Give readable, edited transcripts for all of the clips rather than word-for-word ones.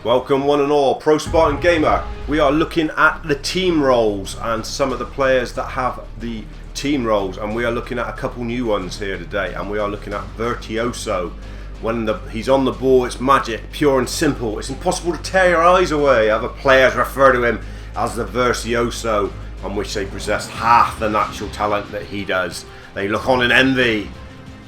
Welcome one and all, Pro Spartan Gamer. We are looking at the team roles and some of the players that have the team roles, and we are looking at a couple new ones here today, and we are looking at Virtuoso. When he's on the ball, it's magic, pure and simple. It's impossible to tear your eyes away. Other players refer to him as the Virtuoso, on which they possess half the natural talent that he does. They look on in envy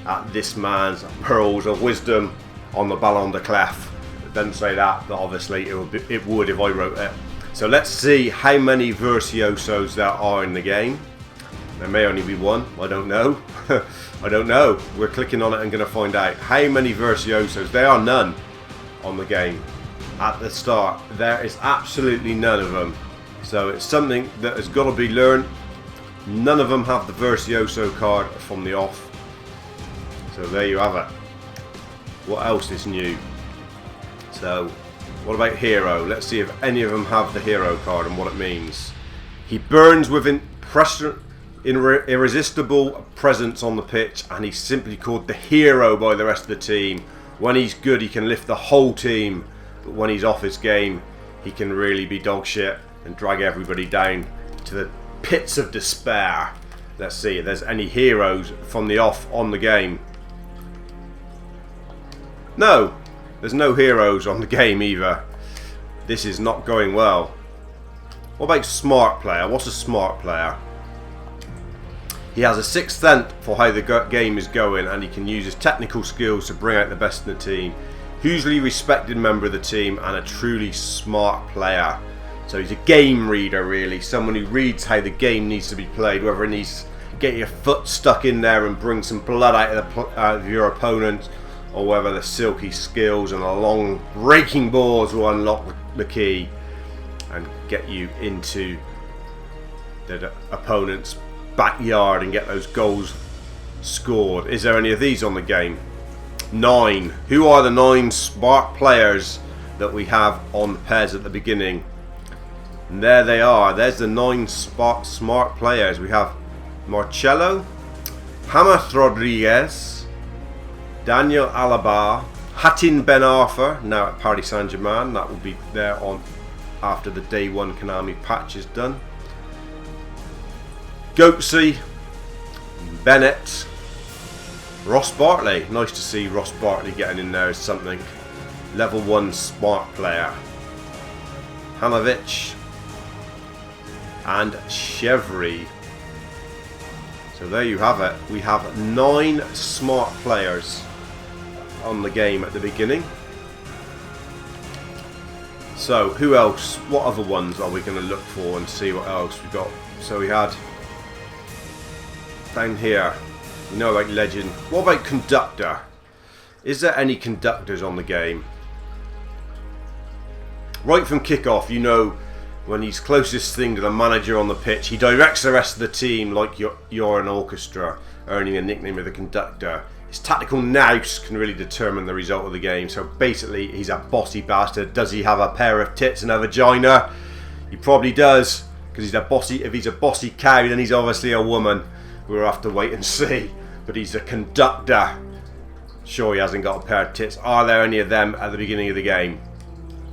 at this man's pearls of wisdom on the Ballon de Clef. It doesn't say that, but obviously it would if I wrote it. So let's see how many Virtuosos there are in the game. There may only be one, I don't know. I don't know. We're clicking on it and going to find out how many Virtuosos. There are none on the game at the start. There is absolutely none of them. So it's something that has got to be learned. None of them have the Virtuoso card from the off. So there you have it. What else is new? So what about Hero? Let's see if any of them have the Hero card and what it means. He burns with irresistible presence on the pitch, and he's simply called the hero by the rest of the team. When he's good, he can lift the whole team, but when he's off his game, he can really be dog shit and drag everybody down to the pits of despair. Let's see if there's any heroes from the off on the game. No, there's no heroes on the game either. This is not going well. What about smart player? What's a smart player? He has a sixth sense for how the game is going, and he can use his technical skills to bring out the best in the team. Hugely respected member of the team and a truly smart player. So he's a game reader, really. Someone who reads how the game needs to be played, whether it needs to get your foot stuck in there and bring some blood out of your opponent, or whether the silky skills and the long raking balls will unlock the key and get you into the opponent's backyard and get those goals scored. Is there any of these on the game? 9. Who are the 9 smart players that we have on PES at the beginning? And there they are. There's the 9 smart players. We have Marcelo, James Rodriguez, Daniel Alaba, Hatim Ben Arfa, now at Paris Saint-Germain. That will be there on after the day 1 Konami patch is done. Goatsy, Bennett, Ross Bartley. Nice to see Ross Bartley getting in there as something. Level 1 smart player. Hanovic and Chevry. So there you have it. We have 9 smart players on the game at the beginning. So who else? What other ones are we going to look for and see what else we got? So we had down here, you know, like Legend. What about Conductor? Is there any Conductors on the game? Right from kickoff, you know, when he's closest thing to the manager on the pitch, he directs the rest of the team like you're an orchestra, earning a nickname of the Conductor. His tactical nous can really determine the result of the game. So basically, he's a bossy bastard. Does he have a pair of tits and a vagina? He probably does, because he's a bossy. If he's a bossy cow, then he's obviously a woman. We'll have to wait and see. But he's a Conductor. Sure, he hasn't got a pair of tits. Are there any of them at the beginning of the game?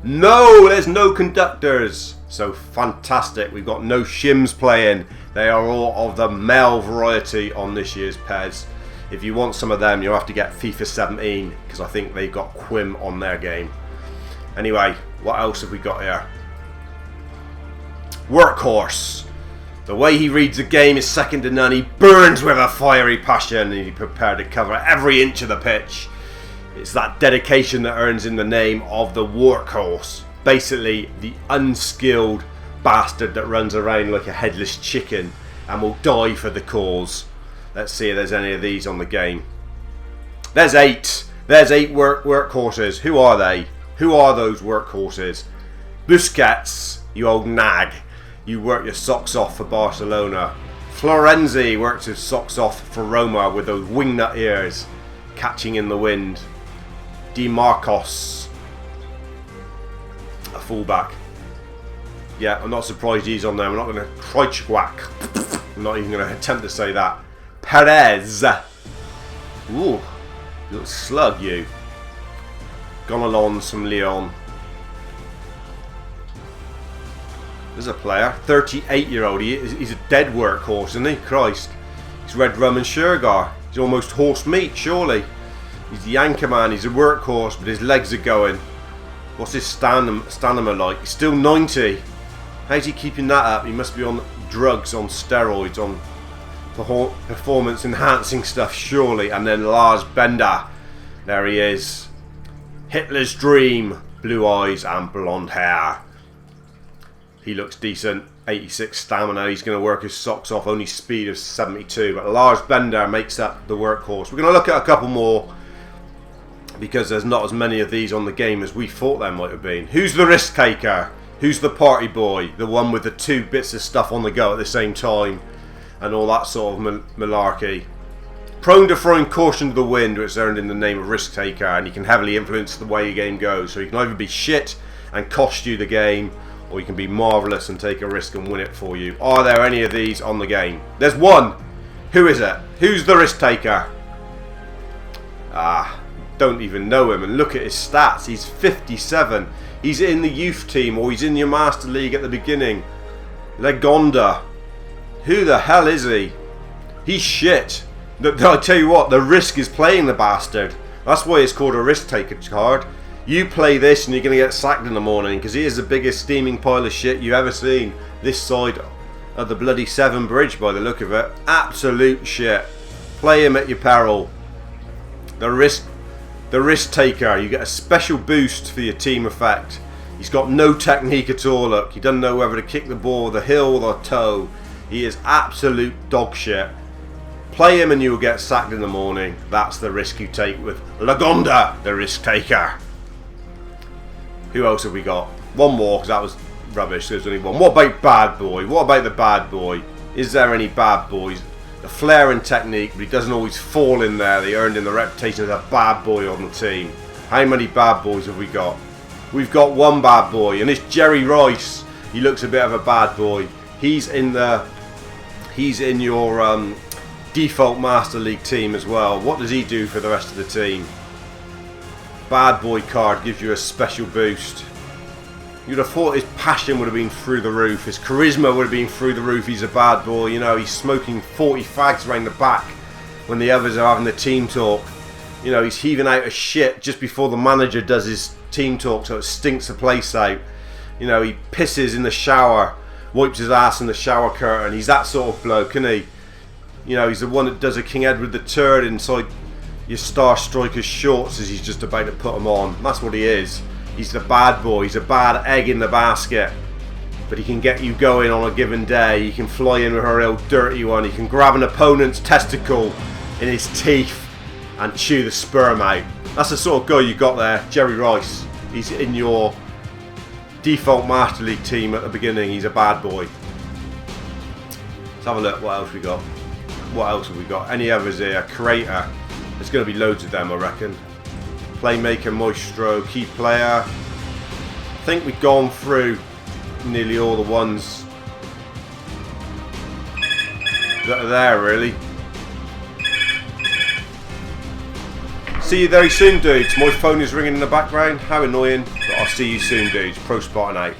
No, there's no Conductors. So fantastic. We've got no shims playing. They are all of the male variety on this year's PES. If you want some of them, you'll have to get FIFA 17, because I think they've got Quim on their game. Anyway, what else have we got here? Workhorse. The way he reads the game is second to none. He burns with a fiery passion, and he's prepared to cover every inch of the pitch. It's that dedication that earns him the name of the Workhorse. Basically, the unskilled bastard that runs around like a headless chicken and will die for the cause. Let's see if there's any of these on the game. There's 8. There's 8 workhorses. Who are they? Who are those workhorses? Busquets, you old nag. You work your socks off for Barcelona. Florenzi works his socks off for Roma with those wingnut ears catching in the wind. Di Marcos, a fullback. Yeah, I'm not surprised he's on there. I'm not going to Kreutzwag. I'm not even going to attempt to say that. Perez. Ooh, little slug you. Gonalons from Lyon. There's a player, 38-year-old. He's a dead workhorse, isn't he? Christ. He's Red Rum and Sugar. He's almost horse meat, surely. He's the anchor man. He's a workhorse, but his legs are going. What's his stamina like? He's still 90. How's he keeping that up? He must be on drugs, on steroids, on performance enhancing stuff, surely. And then Lars Bender. There he is. Hitler's dream. Blue eyes and blonde hair. He looks decent. 86 stamina. He's going to work his socks off. Only speed of 72. But Lars Bender makes up the workhorse. We're going to look at a couple more, because there's not as many of these on the game as we thought there might have been. Who's the risk taker? Who's the party boy? The one with the 2 bits of stuff on the go at the same time and all that sort of malarkey. Prone to throwing caution to the wind, which is earned in the name of risk taker, and he can heavily influence the way your game goes. So he can either be shit and cost you the game, or you can be marvellous and take a risk and win it for you. Are there any of these on the game? There's one. Who is it? Who's the risk taker? Don't even know him, and look at his stats. He's 57. He's in the youth team, or he's in your Master League at the beginning. Legonda. Who the hell is he? He's shit. I tell you what, the risk is playing the bastard. That's why it's called a risk taker card. You play this and you're going to get sacked in the morning, because he is the biggest steaming pile of shit you've ever seen this side of the bloody Severn Bridge by the look of it. Absolute shit. Play him at your peril. The risk taker, you get a special boost for your team effect. He's got no technique at all. Look, he doesn't know whether to kick the ball with a heel or a toe. He is absolute dog shit. Play him and you will get sacked in the morning. That's the risk you take with Legonda, the risk taker. Who else have we got? One more, because that was rubbish. There's only one. What about Bad Boy? What about the Bad Boy? Is there any Bad Boys? The flair and technique, but he doesn't always fall in there. They earned him the reputation as a bad boy on the team. How many bad boys have we got? We've got one bad boy, and it's Jerry Rice. He looks a bit of a bad boy. He's in your default Master League team as well. What does he do for the rest of the team? Bad boy card gives you a special boost. You'd have thought his passion would have been through the roof. His charisma would have been through the roof. He's a bad boy. You know, he's smoking 40 fags around the back when the others are having the team talk. You know, he's heaving out a shit just before the manager does his team talk, so it stinks the place out. You know, he pisses in the shower, wipes his ass in the shower curtain. He's that sort of bloke, isn't he? You know, he's the one that does a King Edward III inside your Star Striker's shorts as he's just about to put them on. That's what he is. He's the bad boy. He's a bad egg in the basket. But he can get you going on a given day. He can fly in with a real dirty one. He can grab an opponent's testicle in his teeth and chew the sperm out. That's the sort of guy you got there, Jerry Rice. He's in your default Master League team at the beginning. He's a bad boy. Let's have a look. What else we got? What else have we got? Any others here? Creator. There's going to be loads of them, I reckon. Playmaker, Maestro, key player. I think we've gone through nearly all the ones that are there, really. See you very soon, dudes. My phone is ringing in the background. How annoying. But I'll see you soon, dudes. Pro Spartan out.